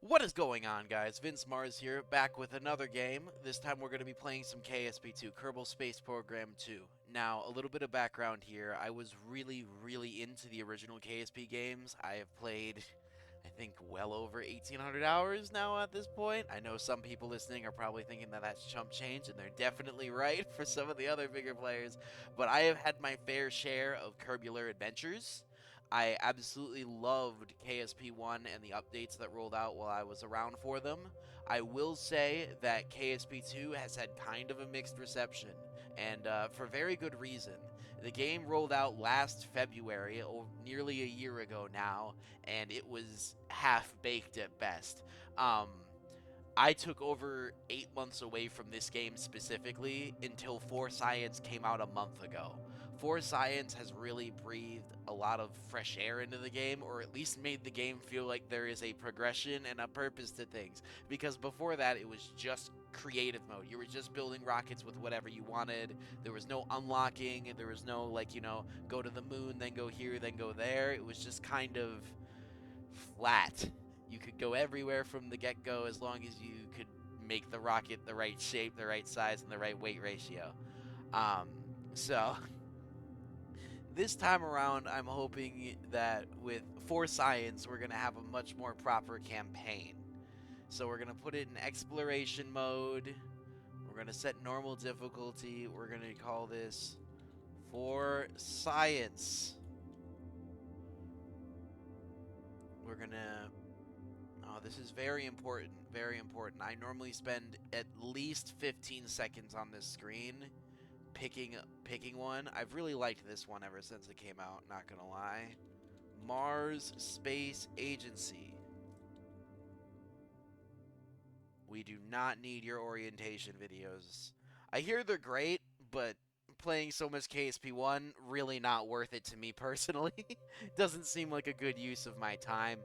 What is going on, guys? Vince Mars here, back with another game. This time we're going to be playing some KSP2, Kerbal Space Program 2. Now, a little bit of background here. I was really into the original KSP games. I have played, I think, well over 1,800 hours now at this point. I know some people listening are probably thinking that that's chump change, and they're definitely right for some of the other bigger players. But I have had my fair share of Kerbular adventures. I absolutely loved KSP1 and the updates that rolled out while I was around for them. I will say that KSP2 has had kind of a mixed reception, and for very good reason. The game rolled out last February, nearly a year ago now, and it was half baked at best. I took over 8 months away from this game specifically until 4 Science came out a month ago. 4 Science has really breathed a lot of fresh air into the game, or at least made the game feel like there is a progression and a purpose to things. Because before that, it was just creative mode. You were just building rockets with whatever you wanted. There was no unlocking, there was no, like, go to the moon, then go here, then go there. It was just kind of flat. You could go everywhere from the get-go as long as you could make the rocket the right shape, the right size, and the right weight ratio. So this time around, I'm hoping that with For Science, we're going to have a much more proper campaign. So we're going to put it in exploration mode. We're going to set normal difficulty. We're going to call this For Science. We're going to... Oh, this is very important. Very important. I normally spend at least 15 seconds on this screen picking one. I've really liked this one ever since it came out, not gonna lie. Mars Space Agency. We do not need your orientation videos. I hear they're great, but playing so much KSP1, really not worth it to me personally. Doesn't seem like a good use of my time.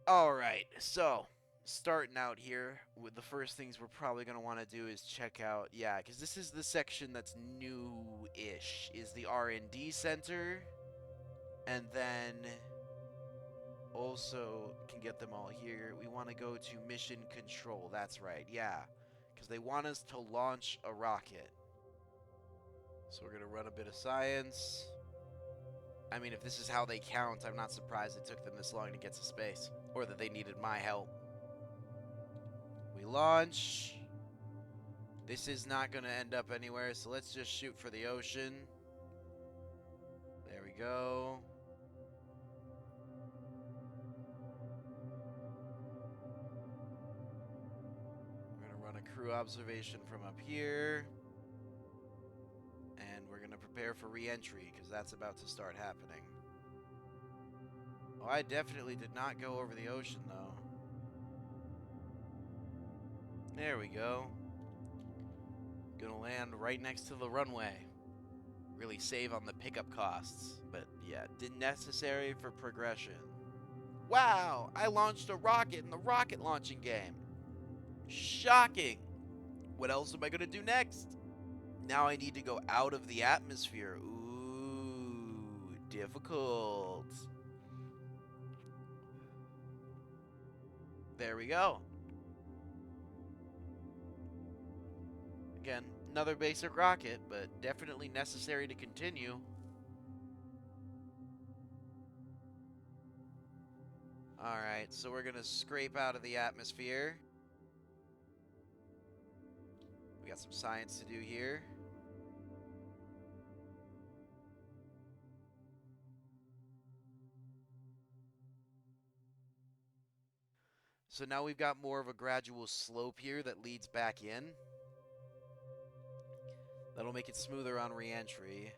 Alright, so starting out here with the first things we're probably going to want to do is check out, yeah, because this is the section that's new-ish, is the R&D center, and then also can get them all here. We want to go to mission control, that's right, yeah, because they want us to launch a rocket. So we're going to run a bit of science. I mean, if this is how they count, I'm not surprised it took them this long to get to space, or that they needed my help. We launch. This is not going to end up anywhere, so let's just shoot for the ocean. There we go. We're going to run a crew observation from up here. And we're going to prepare for re-entry, because that's about to start happening. Oh, I definitely did not go over the ocean, though. There we go. Gonna land right next to the runway. Really save on the pickup costs. But yeah, necessary for progression. Wow! I launched a rocket in the rocket launching game. Shocking! What else am I gonna do next? Now I need to go out of the atmosphere. Ooh, difficult. There we go. Again, another basic rocket, but definitely necessary to continue. Alright, so we're gonna scrape out of the atmosphere. We got some science to do here. So now we've got more of a gradual slope here that leads back in. That'll make it smoother on re-entry,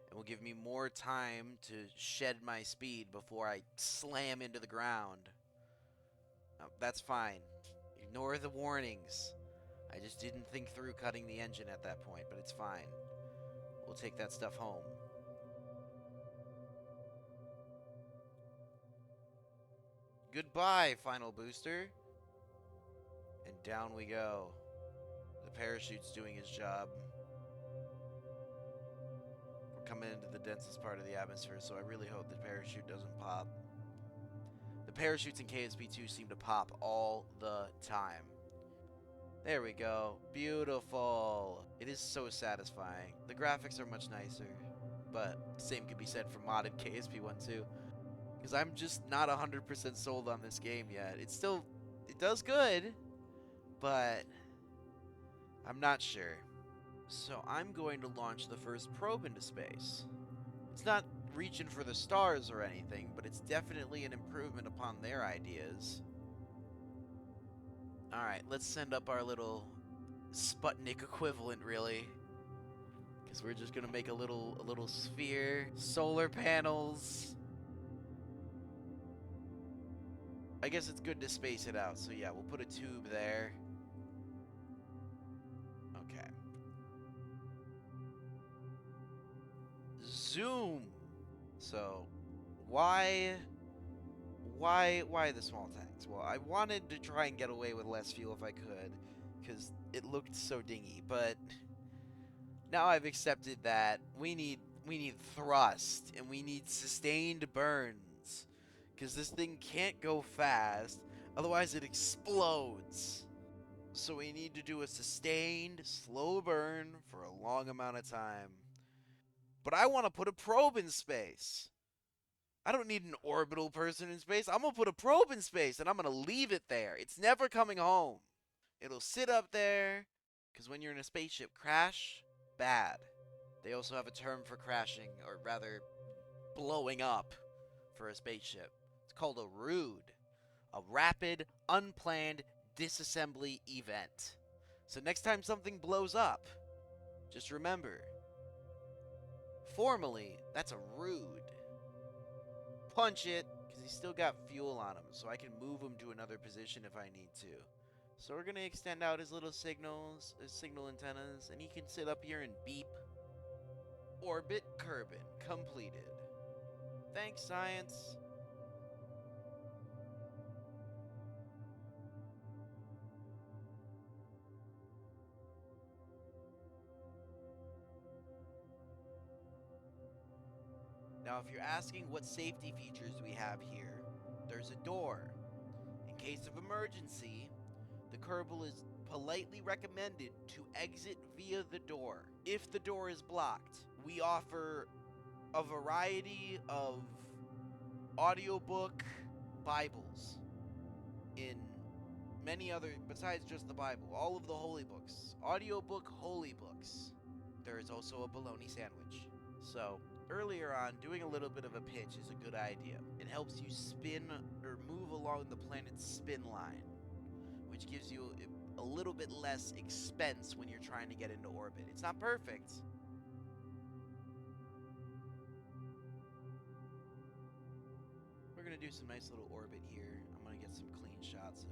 and will give me more time to shed my speed before I slam into the ground. That's fine. Ignore the warnings. I just didn't think through cutting the engine at that point, but it's fine. We'll take that stuff home. Goodbye, final booster. And down we go. The parachute's doing his job. We're coming into the densest part of the atmosphere, so I really hope the parachute doesn't pop. The parachutes in KSP2 seem to pop all the time. There we go. Beautiful. It is so satisfying. The graphics are much nicer, but same could be said for modded KSP1 too. Because I'm just not 100% sold on this game yet. It does good, but I'm not sure. So I'm going to launch the first probe into space. It's not reaching for the stars or anything, but it's definitely an improvement upon their ideas. Alright, let's send up our little Sputnik equivalent, really. Because we're just gonna make a little sphere. Solar panels. I guess it's good to space it out, so yeah, we'll put a tube there. Okay. Zoom! So, why the small tanks? Well, I wanted to try and get away with less fuel if I could, because it looked so dingy, but now I've accepted that we need thrust, and we need sustained burns, because this thing can't go fast, otherwise it explodes. So we need to do a sustained, slow burn for a long amount of time. But I want to put a probe in space. I don't need an orbital person in space. I'm going to put a probe in space, and I'm going to leave it there. It's never coming home. It'll sit up there, because when you're in a spaceship, crash, bad. They also have a term for crashing, or rather, blowing up for a spaceship. It's called a RUDE, a rapid, unplanned disassembly event. So next time something blows up, just remember, formally, that's a RUDE. Punch it, because he's still got fuel on him, so I can move him to another position if I need to. So we're going to extend out his little signals, his signal antennas, and he can sit up here and beep. Orbit Kerbal completed. Thanks, science. Now, if you're asking what safety features we have here, there's a door. In case of emergency, the Kerbal is politely recommended to exit via the door. If the door is blocked, we offer a variety of audiobook Bibles in many other, besides just the Bible, all of the holy books. Audiobook holy books. There is also a bologna sandwich. So, earlier on, doing a little bit of a pitch is a good idea. It helps you spin or move along the planet's spin line, which gives you a little bit less expense when you're trying to get into orbit. It's not perfect. We're going to do some nice little orbit here. I'm going to get some clean shots of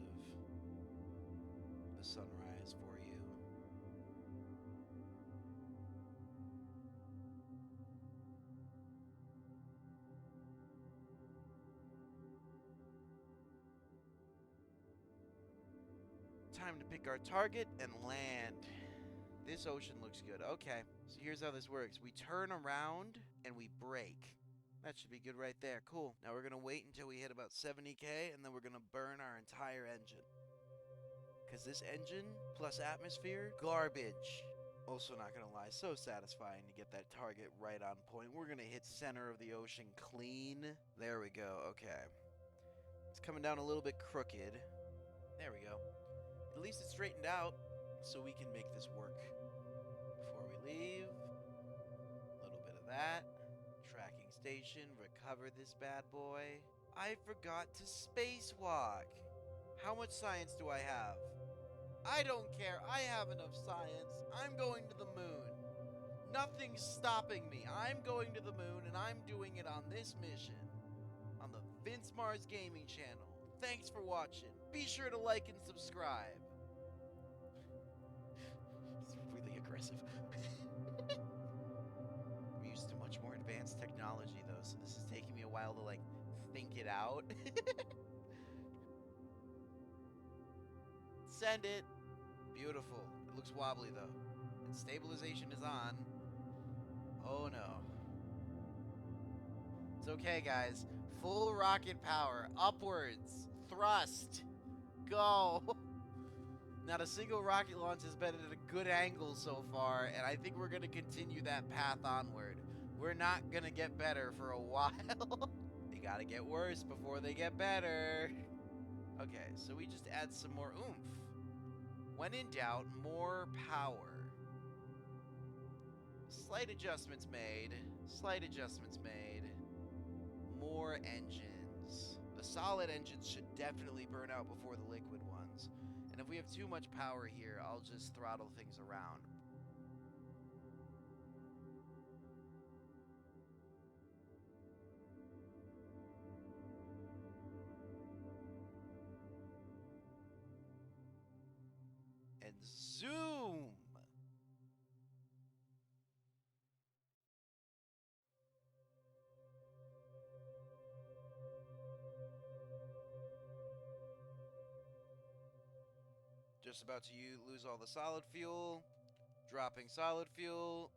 the sunrise for you. Time to pick our target and land. This ocean looks good. Okay, so here's how this works. We turn around and we brake. That should be good right there. Cool. Now we're going to wait until we hit about 70K, and then we're going to burn our entire engine. Because this engine plus atmosphere, garbage. Also, not going to lie, so satisfying to get that target right on point. We're going to hit center of the ocean clean. There we go. Okay. It's coming down a little bit crooked. There we go. At least it's straightened out, so we can make this work. Before we leave, a little bit of that. Tracking station, recover this bad boy. I forgot to spacewalk. How much science do I have? I don't care. I have enough science. I'm going to the moon. Nothing's stopping me. I'm going to the moon, and I'm doing it on this mission. On the Vince Mars Gaming channel. Thanks for watching. Be sure to like and subscribe. It's really aggressive. I'm used to much more advanced technology, though, so this is taking me a while to, like, think it out. Send it. Beautiful. It looks wobbly, though. And stabilization is on. Oh, no. It's okay, guys. Full rocket power. Upwards. Thrust. Go. Not a single rocket launch has been at a good angle so far, and I think we're going to continue that path onward. We're not going to get better for a while. They got to get worse before they get better. Okay, so we just add some more oomph. When in doubt, more power. Slight adjustments made. Slight adjustments made. More engines. The solid engines should definitely burn out before the liquid ones. And if we have too much power here, I'll just throttle things around. And zoom! Just about to lose all the solid fuel. Dropping solid fuel.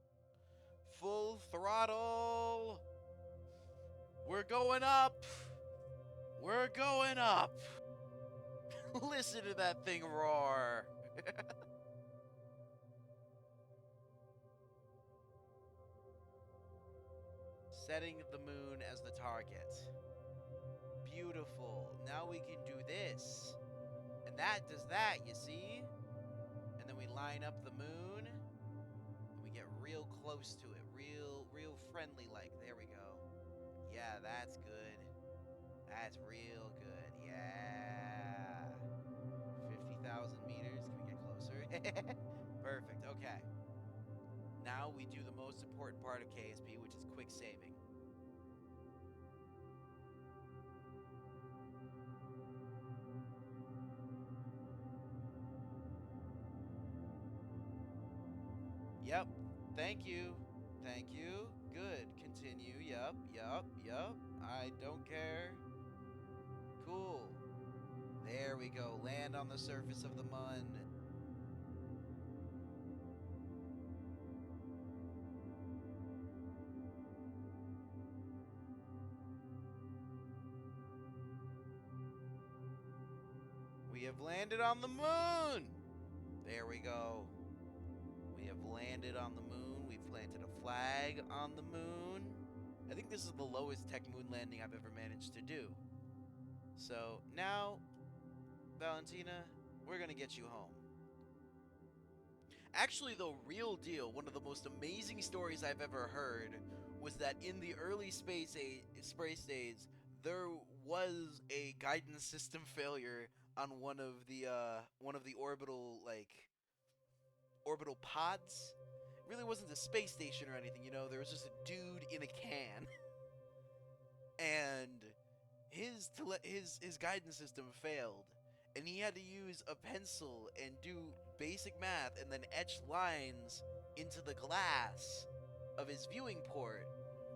Full throttle! We're going up! We're going up! Listen to that thing roar! Setting the moon as the target. Beautiful. Now we can do this. And that does that, you see? And then we line up the moon. And we get real close to it. Real friendly like. There we go. Yeah, that's good. That's real good. Yeah. 50,000 meters. Can we get closer? Perfect. Okay. Now we do the most important part of KSP, which is quick saving. Yep. Thank you. Thank you. Good. Continue. Yup. I don't care. Cool. There we go. Land on the surface of the mun. We have landed on the moon! There we go. We have landed on the moon. We've planted a flag on the moon. I think this is the lowest tech moon landing I've ever managed to do. So now, Valentina, we're gonna get you home. Actually, the real deal, one of the most amazing stories I've ever heard was that in the early space days, there was a guidance system failure on one of the orbital pods. It really wasn't a space station or anything, you know. There was just a dude in a can, and his guidance system failed, and he had to use a pencil and do basic math and then etch lines into the glass of his viewing port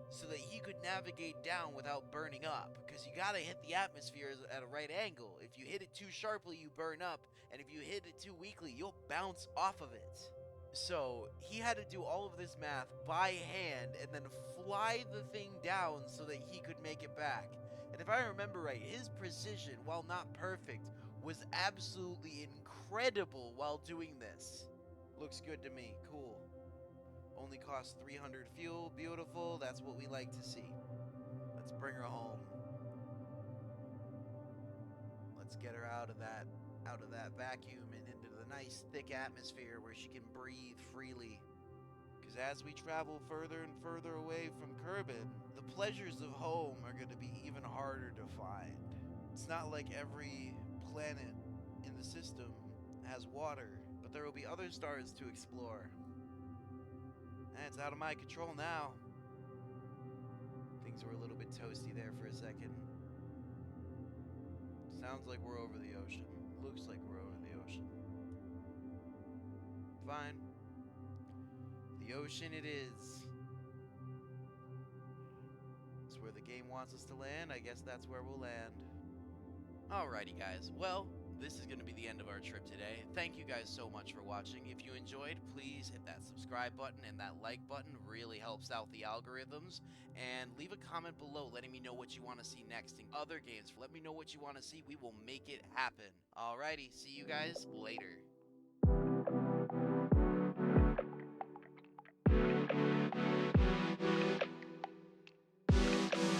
so that he could navigate down without burning up, because you gotta hit the atmosphere at a right angle. If you hit it too sharply, you burn up, and if you hit it too weakly, you'll bounce off of it. So he had to do all of this math by hand and then fly the thing down so that he could make it back. And if I remember right, his precision, while not perfect, was absolutely incredible while doing this. Looks good to me. Cool. Only costs 300 fuel. Beautiful. That's what we like to see. Let's bring her home. Let's get her out of that vacuum and into the nice thick atmosphere where she can breathe freely. Because as we travel further and further away from Kerbal, the pleasures of home are going to be even harder to find. It's not like every planet in the system has water, but there will be other stars to explore. And it's out of my control now. Things were a little bit toasty there for a second. Sounds like we're over the ocean. Looks like we're over the ocean. Fine. The ocean it is. It's where the game wants us to land. I guess that's where we'll land. Alrighty, guys. Well, this is going to be the end of our trip today. Thank you guys so much for watching. If you enjoyed, please hit that subscribe button, and that like button really helps out the algorithms. And leave a comment below letting me know what you want to see next in other games. Let me know what you want to see. We will make it happen. Alrighty, see you guys later.